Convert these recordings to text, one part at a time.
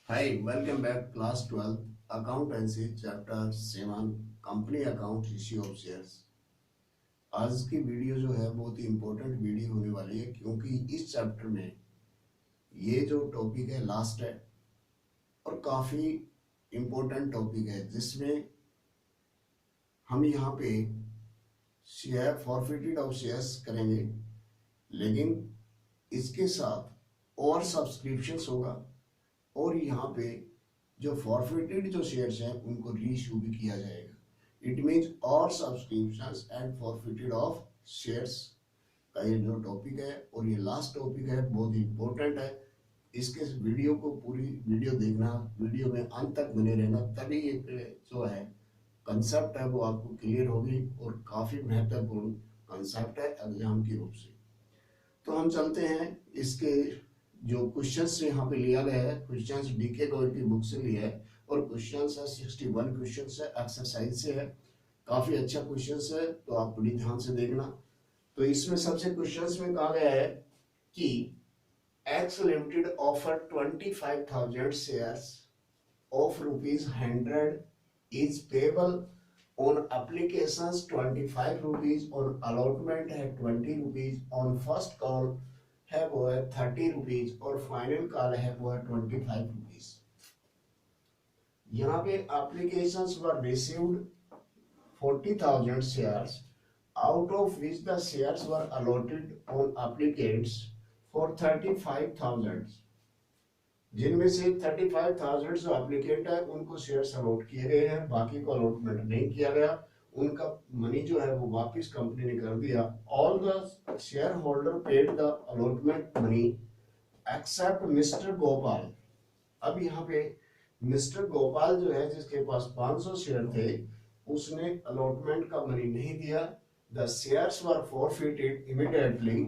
Hi, welcome back class 12 accountancy chapter 7 company account issue of shares. आज की video जो है बहुत ही इम्पोर्टेंट वीडियो होने वाली है क्योंकि इस चैप्टर में ये जो टॉपिक है लास्ट है और काफ़ी इम्पोर्टेंट टॉपिक है जिसमें हम यहाँ पे शेयर फॉरफिटेड ऑफ शेयर्स करेंगे, लेकिन इसके साथ और सब्सक्रिप्शंस होगा और यहाँ पे जो फॉरफिटेड जो शेयर्स हैं उनको रीइश्यू भी किया जाएगा। इट मीन्स और subscriptions and forfeited of shares का ये जो टॉपिक है और ये लास्ट टॉपिक है, बहुत ही इंपॉर्टेंट है। इसके वीडियो को पूरी वीडियो देखना, वीडियो में अंत तक बने रहना, तभी ये जो है कंसेप्ट है वो आपको क्लियर होगी और काफ़ी महत्वपूर्ण कंसेप्ट है एग्जाम के रूप से। तो हम चलते हैं इसके जो क्वेश्चंस यहाँ पे लिया गया है, क्वेश्चंस डीके गौर की बुक से लिया है और क्वेश्चंस है 61 क्वेश्चंस है, एक्सरसाइज से है, काफी अच्छा क्वेश्चंस है तो आप बड़ी ध्यान से देखना। तो इसमें सबसे क्वेश्चंस में कहा गया है कि x limited offer 25,000 shares of ₹100 is payable on applications 25 rupees, और अलॉटमेंट है 20 रुपीज, ऑन फर्स्ट कॉल है वो है 30 रुपीज और फाइनल कॉल है वो है 25 रुपीज। यहाँ पे applications were received 40,000 shares, out of which the shares were allotted on applicants for 35,000, जिनमें से 35,000 जो एप्लीकेंट है उनको शेयर्स अलॉट किए गए हैं, बाकी को अलॉटमेंट नहीं किया गया, उनका मनी जो है वो वापस कंपनी ने कर दिया। All the shareholder paid the allotment money except mister Gopal. अब यहाँ पे मिस्टर गोपाल जो है जिसके पास 500 शेयर थे उसने अलॉटमेंट का मनी नहीं दिया। The shares were forfeited immediately,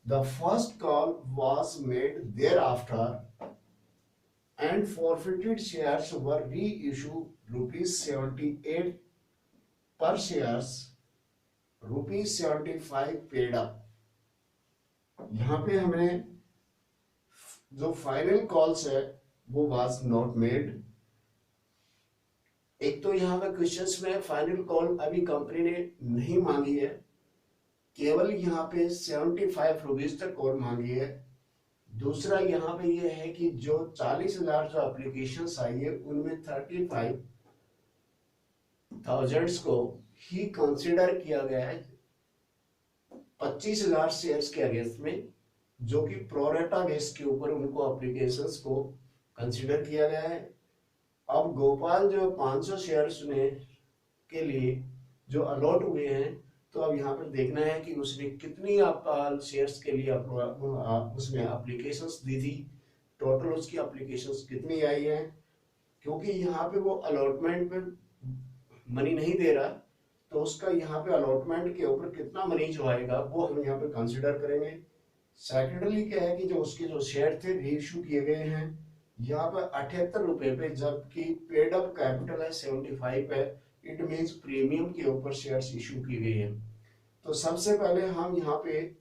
the first call was made thereafter and forfeited shares were reissued ₹78 per shares, ₹75 paid up। यहाँ पे हमने जो फाइनल कॉल्स है वो वाज नॉट मेड। एक तो यहाँ पे क्वेश्चंस में फाइनल कॉल अभी कंपनी ने नहीं मांगी है, केवल यहाँ पे 75 रुपीज तक कॉल मांगी है। दूसरा यहाँ पे ये है कि जो 40,000 जो एप्लीकेशन आई है उनमें 35,000 को ही कंसिडर किया गया है 25,000 शेयर्स के अगेंस्ट में, जो कि प्रोरेटा बेस के ऊपर उनको एप्लीकेशंस को कंसिडर किया गया है। अब गोपाल जो 500 शेयर्स ने के लिए जो अलॉट हुए हैं, तो अब यहाँ पर देखना है कि उसने कितनी शेयर्स के लिए उसने एप्लीकेशंस दी थी, टोटल उसकी एप्लीकेशंस कितनी आई है। क्योंकि यहाँ पे वो अलॉटमेंट पे मनी नहीं दे रहा, तो उसका यहाँ पे अलॉटमेंट के ऊपर कितना मनी जो आएगा वो हम यहाँ पे कंसिडर करेंगे। सेकेंडली क्या है कि जो उसके जो शेयर थे रीइश्यू किए गए हैं यहाँ पर 78 रुपए पे, जबकि पेड अप कैपिटल है 75 है। इट मींस प्रीमियम के ऊपर शेयर्स इशू की गई है। तो सबसे पहले हम यहाँ पे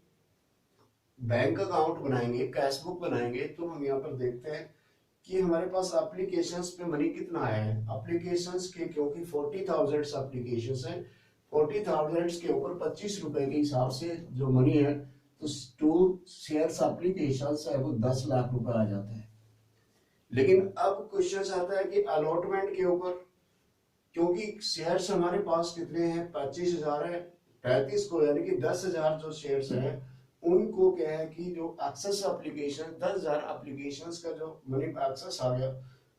बैंक अकाउंट बनाएंगे, कैश बुक बनाएंगे। तो हम यहाँ पर देखते हैं कि हमारे पास एप्लीकेशंस पे मनी कितना आया है। एप्लीकेशंस के क्योंकि 40,000 एप्लीकेशंस हैं, 40,000 के ऊपर 25 रुपए के हिसाब से जो मनी है, तो 2 शेयर्स एप्लीकेशंस है वो 10 लाख रुपए आ जाता है। लेकिन अब क्वेश्चन आता है कि अलॉटमेंट के ऊपर, क्योंकि शेयर्स हमारे पास कितने हैं 25,000 है, 35 को यानी कि 10,000 जो शेयर्स हैं उनको क्या है कि जो एक्सेस एप्लीकेशन 10,000 एप्लीकेशन का जो मनी एक्सेस आ गया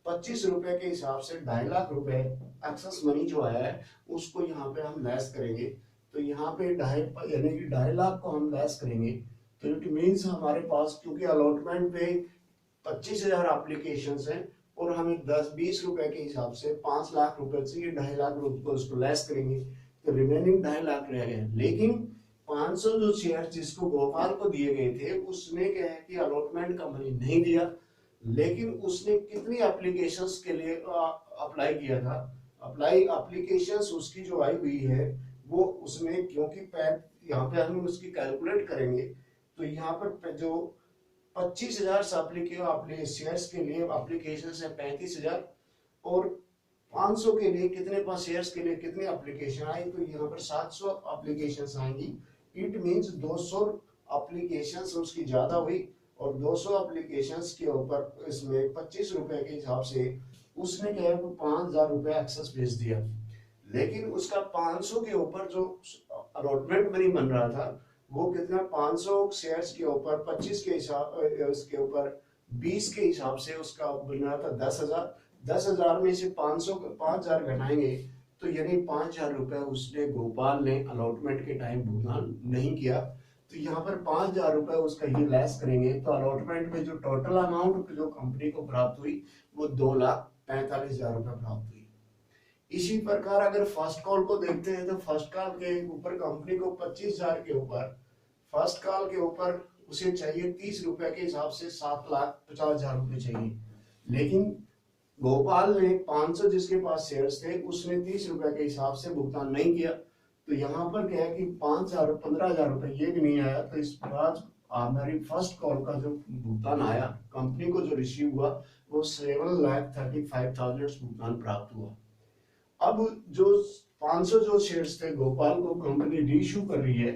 25 रुपए के हिसाब से 2.5 लाख रुपए एक्सेस मनी जो आया है उसको यहाँ पे हम लेस करेंगे। तो यहाँ पे यानी कि 2.5 लाख को हम लेस करेंगे। तो इट मीन्स हमारे पास क्योंकि अलॉटमेंट पे 25,000 एप्लीकेशन हैं और हमें 10-20 रुपए के हिसाब से 5 लाख रुपए से ये 2.5 लाख रुपए को उसको लेस करेंगे, तो रिमेनिंग 2.5 लाख रह गए। लेकिन 500 जो शेयर जिसको गोपाल को दिए गए थे उसने क्या है कि अलॉटमेंट का मनी नहीं दिया, लेकिन उसने कितनी एप्लीकेशंस के लिए अप्लाई किया था। अप्लाई एप्लीकेशंस उसकी जो आई हुई है वो उसमें, क्योंकि यहाँ पे हम उसकी कैलकुलेट करेंगे तो यहाँ पर जो 25,000 शेयर्स के लिए एप्लीकेशन है 35,000 और 500 के लिए कितने पास शेयर्स के लिए कितनी एप्लीकेशन आई, तो यहाँ पर 700 एप्लीकेशन आएंगी। इट मींस 200 एप्लीकेशंस उसकी ज्यादा हुई और 200 एप्लीकेशंस के ऊपर इसमें 25 रुपए के हिसाब से उसने क्या है 5,000 रुपए एक्सेस भेज दिया। लेकिन उसका 500 के ऊपर जो अलॉटमेंट मनी बन रहा था वो कितना 500 शेयर्स के ऊपर 25 के हिसाब उसके ऊपर 20 के हिसाब से उसका बन रहा था 10,000। 10,000 में से 5,000 घटाएंगे तो यानी 5,000 रुपए उसने गोपाल ने अलॉटमेंट के टाइम भुगतान नहीं किया। तो यहाँ पर 5,000 रुपए उसका ये लेस करेंगे तो अलॉटमेंट में जो टोटल अमाउंट जो कंपनी को प्राप्त हुई वो 2,45,000 रुपए प्राप्त हुई। इसी प्रकार अगर फर्स्ट कॉल को देखते हैं तो फर्स्ट कॉल के ऊपर कंपनी को 25,000 के ऊपर फर्स्ट कॉल के ऊपर उसे चाहिए 30 रुपए के हिसाब से 7,50,000 रुपए चाहिए। लेकिन गोपाल ने 500 जिसके पास शेयर्स थे उसने 30 रुपए के हिसाब से भुगतान नहीं किया। तो यहाँ पर क्या है कि 5,000 15,000 रुपए ये भी नहीं आया। तो इस बाद हमारी फर्स्ट कॉल का जो भुगतान आया कंपनी को जो रिसीव हुआ वो 7,35,000 भुगतान प्राप्त हुआ। अब जो 500 जो शेयर्स थे गोपाल को कंपनी रीइश्यू कर रही है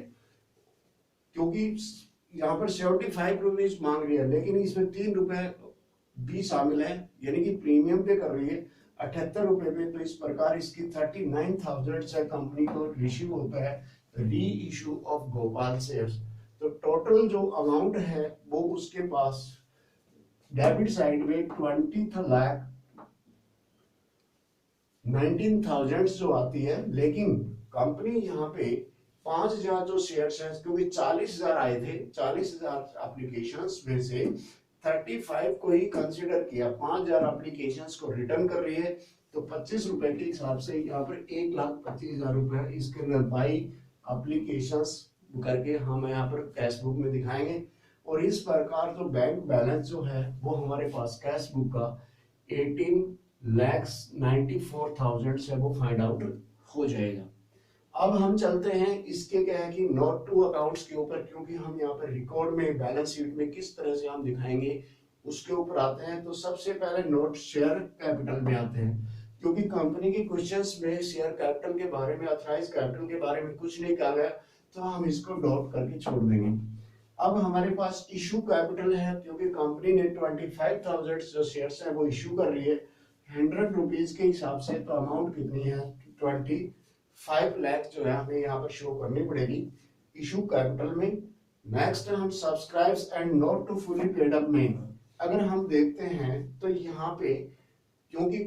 क्योंकि यहाँ पर 75 रुपीज मांग रही है लेकिन इसमें 3 रुपए भी शामिल है यानी कि प्रीमियम पे कर रही है 78 रुपए पे। तो इस प्रकार इसकी 39,000 से कंपनी को रिसीव होता है री इशू ऑफ गोपाल शेयर्स। तो टोटल जो अमाउंट है वो उसके पास डेबिट साइड में 20,19,000 जो आती है। लेकिन कंपनी यहाँ पे 5,000 जो शेयर्स हैं क्योंकि 40,000 आए थे 40,000 एप्लीकेशंस में से 35 को ही कंसीडर किया। 5,000 एप्लीकेशंस को रिटर्न कर रही है तो 25 रुपए के हिसाब से यहाँ पर 1,25,000 रुपए इसके अंदर बाई एप्लीकेशंस करके हम यहाँ पर कैश बुक में दिखाएंगे। और इस प्रकार जो बैंक बैलेंस जो है वो हमारे पास कैश बुक का 18,94,000 से वो फाइंड आउट हो जाएगा। अब हम चलते हैं इसके क्या है कि नोट टू अकाउंट्स के ऊपर क्योंकि हम यहाँ पर रिकॉर्ड में बैलेंस शीट में किस तरह से हम दिखाएंगे उसके ऊपर आते हैं। तो सबसे पहले नोट शेयर कैपिटल में आते हैं क्योंकि कंपनी के क्वेश्चंस में शेयर कैपिटल के बारे में अथराइज कैपिटल के बारे में कुछ नहीं कहा गया तो हम इसको डॉट करके छोड़ देंगे। अब हमारे पास इशू कैपिटल है क्योंकि कंपनी ने 25,000 जो शेयर्स है वो इशू कर रही है 100 रुपीज के हिसाब से। तो अमाउंट कितनी है 25 लाख जो है हमें यहाँ पर शो करनी पड़ेगी इशू कैपिटल में। नेक्स्ट हम subscribes and not to fully paid up में अगर हम देखते हैं तो यहाँ पे क्योंकि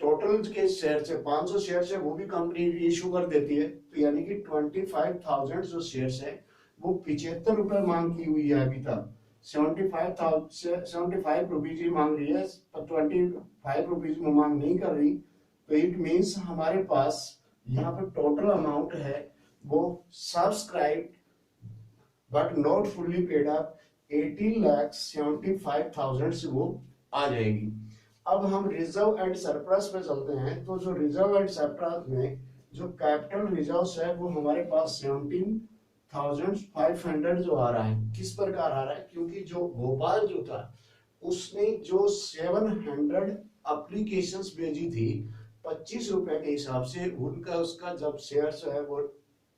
टोटल के शेयर से 500 शेयर है वो भी कंपनी इशू कर देती है तो यानी कि 25,000 जो शेयर्स है वो 75 रुपए मांग की हुई है अभी तक। 75 रुपीज ही मांग रही है 25 रुपीज में मांग नहीं कर रही। तो इट मीन्स हमारे पास यहाँ पर टोटल अमाउंट है वो subscribe but not fully paid up 18,75,000 से वो आ जाएगी। अब हम रिजर्व एंड सरप्लस पे चलते हैं। तो जो रिजर्व एंड सरप्लस में जो कैपिटल रिजर्व्स है वो हमारे पास 17,500 जो आ रहा है किस प्रकार आ रहा है क्योंकि जो गोपाल जो था उसने जो 700 एप्लीकेशंस भेजी थी 25 रुपए के हिसाब से उनका उसका जब शेयर्स है वो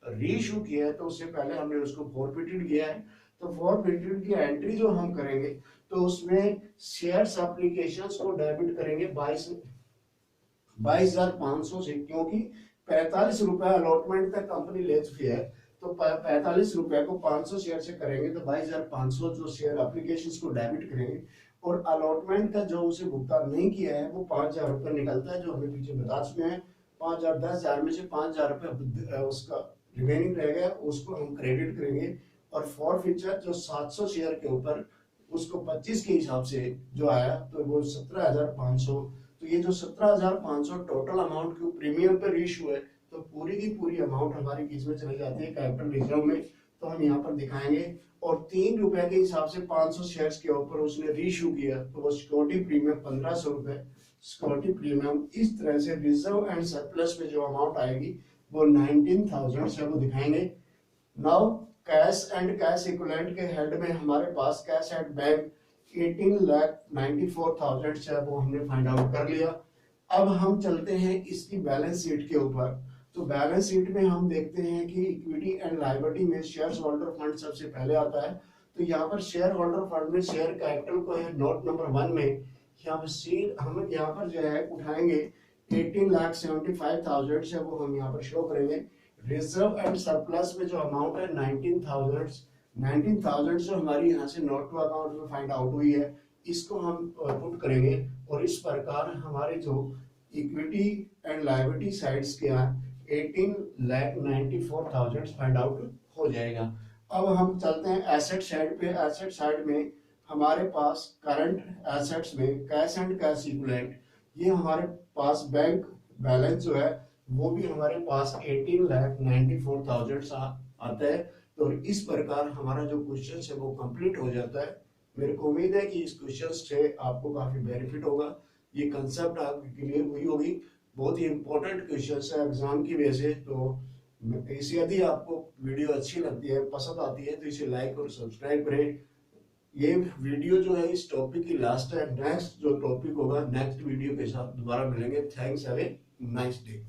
रीइश्यू किया है तो उससे पहले हमने उसको फॉरफिटेड किया है। तो फॉरफिटेड की एंट्री जो हम करेंगे तो उसमें शेयर्स एप्लीकेशंस को डेबिट करेंगे 22,500 से क्योंकि 45 रुपए अलॉटमेंट तक कंपनी ले चुकी है। तो 45 रुपए को 500 शेयर से करेंगे तो 22,500 जो शेयर एप्लीकेशंस को डेबिट करेंगे और अलॉटमेंट का जो उसे भुगतान नहीं किया है वो 5,000 रुपए निकलता है जो हमें पीछे बता चुके हैं। 5,000 10,000 में से 5,000 रुपए उसका रिमेनिंग रहेगा उसको हम क्रेडिट करेंगे। और फॉरफीचर जो 700 शेयर के ऊपर उसको 25 के हिसाब से जो आया तो वो 17,500। तो ये जो 17,500 टोटल अमाउंट की प्रीमियम पे रीइश्यू है तो पूरी की पूरी अमाउंट हमारी किस में चली जाती है कैपिटल रिजर्व में। तो हम यहाँ पर दिखाएंगे और 3 रुपए के हिसाब से 500 शेयर्स के ऊपर उसने रीइश्यू किया तो वो सिक्योरिटी प्रीमियम 1,500 रुपए सिक्योरिटी प्रीमियम। इस तरह से रिजर्व एंड सरप्लस में जो अमाउंट आएगी वो 19,000 से वो दिखाएंगे। Now cash and cash equivalent के हेड में हमारे पास कैश एट बैंक 18,94,000 है, वो हमने फाइंड आउट कर लिया। अब हम चलते हैं इसकी बैलेंस शीट के ऊपर। तो बैलेंस शीट में हम देखते हैं कि इक्विटी एंड लायबिलिटी में शेयर होल्डर फंड सबसे पहले आता है। तो यहाँ पर शेयर होल्डर फंड में शेयर कैपिटल को है नोट नंबर 1 में, यहाँ पर सीड हम यहाँ पर जो है उठाएंगे 18,75,000 से, वो हम यहाँ पर शो करेंगे। रिजर्व एंड सरप्लस में जो अमाउंट है 19,000 जो हमारी यहाँ से नोट टू अकाउंट में फाइंड आउट हुई है, इसको हम पुट करेंगे और इस प्रकार हमारे जो इक्विटी एंड लायबिलिटी साइड्स के यहाँ 18,94,000 फाइंड आउट हो जाएगा। अब हम चलते हैं एसेट साइड पे। एसेट साइड में हमारे पास करंट एसेट्स में कैश एंड कैश इक्विवेलेंट, ये हमारे पास बैंक बैलेंस जो है वो भी हमारे पास 18,94,000 आता है। तो इस प्रकार हमारा जो क्वेश्चन है वो कंप्लीट हो जाता है। मेरे को उम्मीद है कि इस क्वेश्चन से आपको काफी बेनिफिट होगा, ये कंसेप्ट आपकी क्लियर हुई होगी। बहुत ही इंपॉर्टेंट क्वेश्चन है एग्जाम की वजह से। तो इसे यदि आपको वीडियो अच्छी लगती है, पसंद आती है, तो इसे लाइक और सब्सक्राइब करें। ये वीडियो जो है इस टॉपिक की लास्ट है। नेक्स्ट जो टॉपिक होगा नेक्स्ट वीडियो के साथ दोबारा मिलेंगे। Thanks, have a nice day.